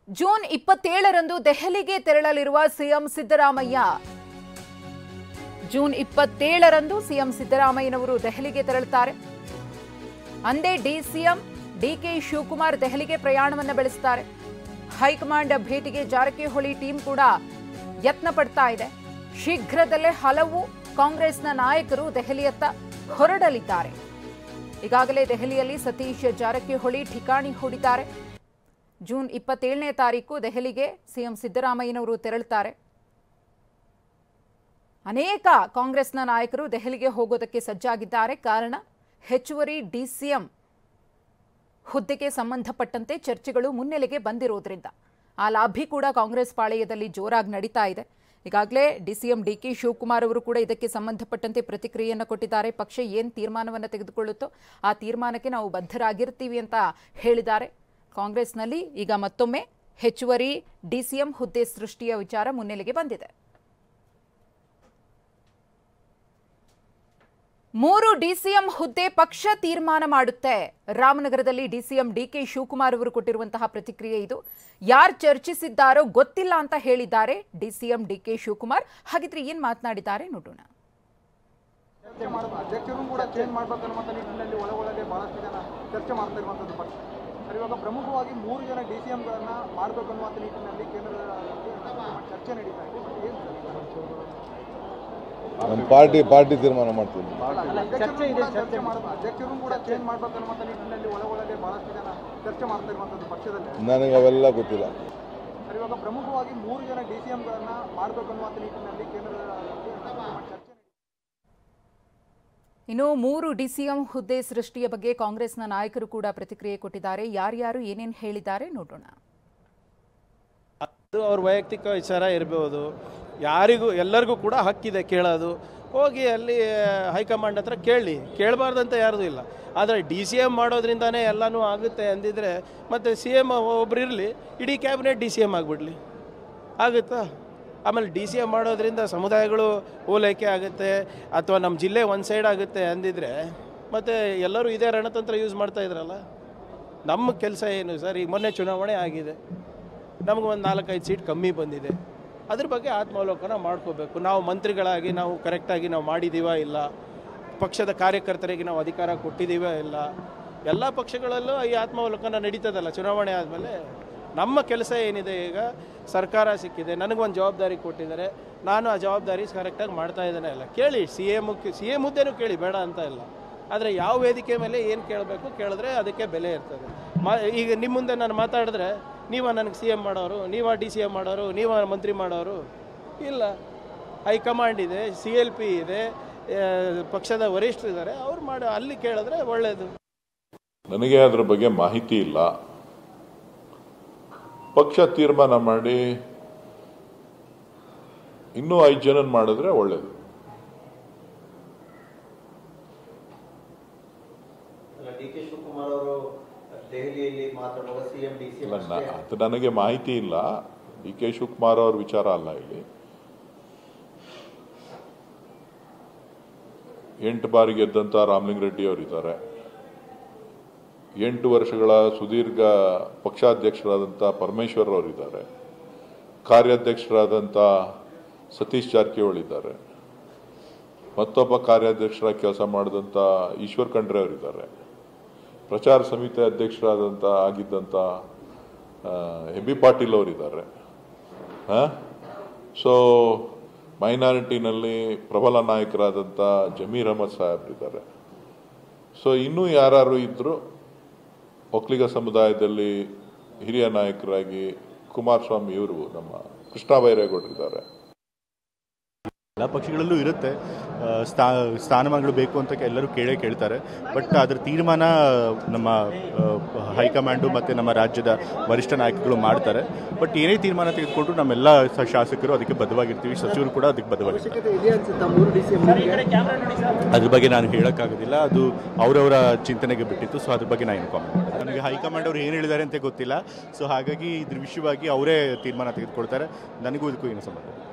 June 27ರಂದು ದೆಹಲಿಗೆ ತೆರಳಲಿರುವ CM Siddaramaiah. June 27ರಂದು CM ಸಿದ್ದರಾಮಯ್ಯನವರು ದೆಹಲಿಗೆ ತೆರಳುತ್ತಾರೆ. ಅಂದೇ ಡಿಸಿಎಂ ಡಿಕೆ ಶಿವಕುಮಾರ್ ದೆಹಲಿಗೆ ಪ್ರಯಾಣವನ್ನು ಬೆಳೆಸುತ್ತಾರೆ. ಹೈಕಮಾಂಡ್ ಭೇಟಿಗೆ ಜಾರಕಿಹೊಳಿ ಟೀಮ್ ಕೂಡ ಯತ್ನ ಪಡ್ತಾ ಇದೆ. ಶೀಘ್ರದಲ್ಲೇ ಹಲವು ಕಾಂಗ್ರೆಸ್ನ ನಾಯಕರು ದೆಹಲಿಯತ್ತ ಹೊರಡಲಿದ್ದಾರೆ. ಈಗಾಗಲೇ ದೆಹಲಿಯಲ್ಲಿ ಸತೀಶ್ ಜಾರಕಿಹೊಳಿ ಠಿಕಾಣಿ ಹೂಡಿದ್ದಾರೆ. ಜೂನ್ 27ನೇ ತಾರೀಕು ದೆಹಲಿಗೆ ಸಿಎಂ ಸಿದ್ದರಾಮಯ್ಯನವರು ತೆರಳುತ್ತಾರೆ. ಅನೇಕ ಕಾಂಗ್ರೆಸ್ನ ನಾಯಕರು ದೆಹಲಿಗೆ ಹೋಗೋದಕ್ಕೆ ಸಜ್ಜಾಗಿದ್ದಾರೆ. ಕಾರಣ ಹೆಚ್ಚುವರಿ ಡಿಸಿಎಂ ಹುದ್ದೆಗೆ ಸಂಬಂಧಪಟ್ಟಂತೆ ಚರ್ಚೆಗಳು ಮುನ್ನೆಲೆಗೆ ಬಂದಿರೋದ್ರಿಂದ ಆ ಲಾಭಿ ಕೂಡ ಕಾಂಗ್ರೆಸ್ ಪಾಳೆಯದಲ್ಲಿ ಜೋರಾಗಿ ನಡೀತಾ ಇದೆ. ಈಗಾಗಲೇ ಡಿಸಿಎಂ ಡಿಕೆ ಶಿವಕುಮಾರ್ ಅವರು ಕೂಡ ಇದಕ್ಕೆ ಸಂಬಂಧಪಟ್ಟಂತೆ ಪ್ರತಿಕ್ರಿಯೆಯನ್ನು ಕೊಟ್ಟಿದ್ದಾರೆ. ಪಕ್ಷ ಏನು ತೀರ್ಮಾನವನ್ನು ತೆಗೆದುಕೊಳ್ಳುತ್ತೋ ಆ ತೀರ್ಮಾನಕ್ಕೆ ನಾವು ಬದ್ಧರಾಗಿರ್ತೀವಿ ಅಂತ ಹೇಳಿದ್ದಾರೆ. ಕಾಂಗ್ರೆಸ್ನಲ್ಲಿ ಈಗ ಮತ್ತೊಮ್ಮೆ ಹೆಚ್ಚುವರಿ ಡಿಸಿಎಂ ಹುದ್ದೆ ಸೃಷ್ಟಿಯ ವಿಚಾರ ಮುನ್ನೆಲೆಗೆ ಬಂದಿದೆ. 3 ಡಿಸಿಎಂ ಹುದ್ದೆ ಪಕ್ಷ ತೀರ್ಮಾನ ಮಾಡುತ್ತೆ. ರಾಮನಗರದಲ್ಲಿ ಡಿಸಿಎಂ ಡಿಕೆ ಶಿವಕುಮಾರ್ ಅವರು ಕೊಟ್ಟಿರುವಂತಹ ಪ್ರತಿಕ್ರಿಯೆ ಇದು. ಯಾರು ಚರ್ಚಿಸಿದ್ದಾರೋ ಗೊತ್ತಿಲ್ಲ ಅಂತ ಹೇಳಿದ್ದಾರೆ ಡಿಸಿಎಂ ಡಿಕೆ ಶಿವಕುಮಾರ್. ಹಾಗಿದ್ರೆ ಏನ್ ಮಾತನಾಡಿದ್ದಾರೆ ನೋಡೋಣ. ಅಧ್ಯಕ್ಷರು ಕೂಡ ಚೇಂಜ್ ಮಾಡಬೇಕನ್ನುವಂತ ನಿಟ್ಟಿನಲ್ಲಿ ಒಳಗೊಳಗೆ ಬಹಳಷ್ಟು ಜನ ಚರ್ಚೆ ಮಾಡ್ತಾ ಇರುವಂತದ್ದು ಪಕ್ಷ. ಇವಾಗ ಪ್ರಮುಖವಾಗಿ 3 ಜನ ಡಿಸಿಎಂಗಳನ್ನ ಮಾಡಬೇಕನ್ನುವಂತ ನಿಟ್ಟಿನಲ್ಲಿ ಕೇಂದ್ರದ ಚರ್ಚೆ ನಡೀತಾ ಇದೆ. ನಮ್ಮ ಪಾರ್ಟಿ ತೀರ್ಮಾನ ಮಾಡ್ತೀವಿ. ಅಧ್ಯಕ್ಷರು ಕೂಡ ಚೇಂಜ್ ಮಾಡಬೇಕನ್ನುವಂತ ನಿಟ್ಟಿನಲ್ಲಿ ಒಳಗೊಳಗೆ ಬಹಳಷ್ಟು ಜನ ಚರ್ಚೆ ಮಾಡ್ತಾ ಇರುವಂತದ್ದು ಪಕ್ಷದಲ್ಲಿ. ನನಗೆ ಅವೆಲ್ಲ ಗೊತ್ತಿಲ್ಲ. ಇವಾಗ ಪ್ರಮುಖವಾಗಿ 3 ಜನ ಡಿಸಿಎಂಗಳನ್ನ ಮಾಡಬೇಕನ್ನುವಂತ ನಿಟ್ಟಿನಲ್ಲಿ ಕೇಂದ್ರದ ಚರ್ಚೆ. ಇನ್ನು 3 ಡಿಸಿಎಂ ಹುದ್ದೆ ಸೃಷ್ಟಿಯ ಬಗ್ಗೆ ಕಾಂಗ್ರೆಸ್ನ ನಾಯಕರು ಕೂಡ ಪ್ರತಿಕ್ರಿಯೆ ಕೊಟ್ಟಿದ್ದಾರೆ. ಯಾರ್ಯಾರು ಏನೇನು ಹೇಳಿದ್ದಾರೆ ನೋಡೋಣ. ಅದು ಅವ್ರ ವೈಯಕ್ತಿಕ ವಿಚಾರ ಇರಬಹುದು. ಎಲ್ಲರಿಗೂ ಕೂಡ ಹಕ್ಕಿದೆ ಕೇಳೋದು. ಹೋಗಿ ಅಲ್ಲಿ ಹೈಕಮಾಂಡ್ ಹತ್ರ ಕೇಳಬಾರ್ದಂತ ಯಾರ್ದು ಇಲ್ಲ. ಆದರೆ DCM ಮಾಡೋದ್ರಿಂದಾನೇ ಎಲ್ಲನೂ ಆಗುತ್ತೆ ಅಂದಿದ್ರೆ ಮತ್ತು CM ಒಬ್ರು ಇರಲಿ, ಇಡೀ ಕ್ಯಾಬಿನೆಟ್ DCM ಆಗಿಬಿಡ್ಲಿ, ಆಗುತ್ತಾ? ಆಮೇಲೆ DCM ಮಾಡೋದ್ರಿಂದ ಸಮುದಾಯಗಳು ಓಲೈಕೆ ಆಗುತ್ತೆ ಅಥವಾ ನಮ್ಮ ಜಿಲ್ಲೆ ಒಂದು ಸೈಡ್ ಆಗುತ್ತೆ ಅಂದಿದ್ರೆ ಮತ್ತು ಎಲ್ಲರೂ ಇದೇ ರಣತಂತ್ರ ಯೂಸ್ ಮಾಡ್ತಾ ಇದ್ರಲ್ಲ. ನಮ್ಮ ಕೆಲಸ ಏನು ಸರ್? ಈಗ ಮೊನ್ನೆ ಚುನಾವಣೆ ಆಗಿದೆ, ನಮಗೆ ಒಂದು 4-5 ಸೀಟ್ ಕಮ್ಮಿ ಬಂದಿದೆ. ಅದ್ರ ಬಗ್ಗೆ ಆತ್ಮಾವಲೋಕನ ಮಾಡ್ಕೋಬೇಕು. ನಾವು ಮಂತ್ರಿಗಳಾಗಿ ನಾವು ಕರೆಕ್ಟಾಗಿ ನಾವು ಮಾಡಿದ್ದೀವಾ ಇಲ್ಲ, ಪಕ್ಷದ ಕಾರ್ಯಕರ್ತರಿಗೆ ನಾವು ಅಧಿಕಾರ ಕೊಟ್ಟಿದ್ದೀವಾ ಇಲ್ಲ, ಎಲ್ಲ ಪಕ್ಷಗಳಲ್ಲೂ ಈ ಆತ್ಮಾವಲೋಕನ ನಡೀತದಲ್ಲ ಚುನಾವಣೆ ಆದಮೇಲೆ. ನಮ್ಮ ಕೆಲಸ ಏನಿದೆ, ಈಗ ಸರ್ಕಾರ ಸಿಕ್ಕಿದೆ, ನನಗೊಂದು ಜವಾಬ್ದಾರಿ ಕೊಟ್ಟಿದ್ದಾರೆ, ನಾನು ಆ ಜವಾಬ್ದಾರಿ ಕರೆಕ್ಟಾಗಿ ಮಾಡ್ತಾ ಇದ್ದೇನೆ ಇಲ್ಲ. ಕೇಳಿ CM ಹುದ್ದೆನೂ ಕೇಳಿ, ಬೇಡ ಅಂತ ಇಲ್ಲ. ಆದರೆ ಯಾವ ವೇದಿಕೆ ಮೇಲೆ ಏನು ಕೇಳಿದ್ರೆ ಅದಕ್ಕೆ ಬೆಲೆ ಇರ್ತದೆ. ಈಗ ನಿಮ್ಮ ಮುಂದೆ ನಾನು ಮಾತಾಡಿದ್ರೆ ನೀವ ನನಗೆ CM ಮಾಡೋರು, ನೀವ DCM ಮಾಡೋರು, ನೀವ ಮಂತ್ರಿ ಮಾಡೋರು ಇಲ್ಲ. ಹೈಕಮಾಂಡ್ ಇದೆ, CLP ಇದೆ, ಪಕ್ಷದ ವರಿಷ್ಠರು ಇದ್ದಾರೆ, ಅವ್ರು ಅಲ್ಲಿ ಕೇಳಿದ್ರೆ ಒಳ್ಳೆಯದು. ನನಗೆ ಅದರ ಬಗ್ಗೆ ಮಾಹಿತಿ ಇಲ್ಲ. ಪಕ್ಷ ತೀರ್ಮಾನ ಮಾಡಿ ಇನ್ನೂ 5 ಜನ ಮಾಡಿದ್ರೆ ಒಳ್ಳೆಯದು. ಡಿಕೆ ಶಿವಕುಮಾರ್ ಅವರು ದೆಹಲಿಯಲ್ಲಿ ಮಾತಾಡುವಾಗ CM DCM ಅದು ನನಗೆ ಮಾಹಿತಿ ಇಲ್ಲ. DK ಶಿವಕುಮಾರ್ ಅವ್ರ ವಿಚಾರ ಅಲ್ಲ ಇಲ್ಲಿ. 8 ಬಾರಿ ಗೆದ್ದಂತ ರಾಮಲಿಂಗಾರೆಡ್ಡಿ ಅವರಿದ್ದಾರೆ. 8 ವರ್ಷಗಳ ಸುದೀರ್ಘ ಪಕ್ಷಾಧ್ಯಕ್ಷರಾದಂಥ ಪರಮೇಶ್ವರ್ ಅವರಿದ್ದಾರೆ. ಕಾರ್ಯಾಧ್ಯಕ್ಷರಾದಂಥ ಸತೀಶ್ ಜಾರಕಿಹೊಳಿ ಇದ್ದಾರೆ. ಮತ್ತೊಬ್ಬ ಕಾರ್ಯಾಧ್ಯಕ್ಷರಾಗಿ ಕೆಲಸ ಮಾಡಿದಂಥ ಈಶ್ವರ್ ಖಂಡ್ರೆ ಅವರಿದ್ದಾರೆ. ಪ್ರಚಾರ ಸಮಿತಿ ಆಗಿದ್ದಂಥ MB ಪಾಟೀಲ್ ಅವರಿದ್ದಾರೆ. ಸೊ ಮೈನಾರಿಟಿನಲ್ಲಿ ಪ್ರಬಲ ನಾಯಕರಾದಂಥ ಜಮೀರ್ ಅಹಮದ್ ಸಾಹೇಬ್ರಿದ್ದಾರೆ. ಸೊ ಇನ್ನೂ ಯಾರು ಇದ್ದರೂ ಒಕ್ಕಲಿಗ ಸಮುದಾಯದಲ್ಲಿ ಹಿರಿಯ ನಾಯಕರಾಗಿ ಕುಮಾರಸ್ವಾಮಿ ಇವರು, ನಮ್ಮ ಕೃಷ್ಣ ಬೈರೇಗೌಡರಿದ್ದಾರೆ. ಎಲ್ಲ ಪಕ್ಷಗಳಲ್ಲೂ ಇರುತ್ತೆ ಸ್ಥಾನಮಾನಗಳು ಬೇಕು ಅಂತ ಎಲ್ಲರೂ ಕೇಳ್ತಾರೆ. ಬಟ್ ಅದರ ತೀರ್ಮಾನ ನಮ್ಮ ಹೈಕಮಾಂಡು ಮತ್ತು ನಮ್ಮ ರಾಜ್ಯದ ವರಿಷ್ಠ ನಾಯಕಗಳು ಮಾಡ್ತಾರೆ. ಬಟ್ ಏನೇ ತೀರ್ಮಾನ ತೆಗೆದುಕೊಂಡ್ರು ನಮ್ಮೆಲ್ಲ ಶಾಸಕರು ಅದಕ್ಕೆ ಬದ್ಧವಾಗಿರ್ತೀವಿ, ಸಚಿವರು ಕೂಡ ಅದಕ್ಕೆ ಬದ್ಧವಾಗಿರ್ತಾರೆ. ಅದ್ರ ಬಗ್ಗೆ ನಾನು ಹೇಳೋಕ್ಕಾಗೋದಿಲ್ಲ, ಅದು ಅವರವರ ಚಿಂತನೆಗೆ ಬಿಟ್ಟಿತ್ತು. ಸೊ ಅದ್ರ ಬಗ್ಗೆ ನಾನು ಏನು ಕಾಮೆಂಟ್ ಮಾಡಿದೆ. ನನಗೆ ಹೈಕಮಾಂಡ್ ಅವರು ಏನು ಹೇಳಿದ್ದಾರೆ ಅಂತ ಗೊತ್ತಿಲ್ಲ. ಸೊ ಹಾಗಾಗಿ ಇದ್ರ ವಿಷಯವಾಗಿ ಅವರೇ ತೀರ್ಮಾನ ತೆಗೆದುಕೊಳ್ತಾರೆ. ನನಗೂ ಇದಕ್ಕೂ ಏನು ಸಂಬಂಧ.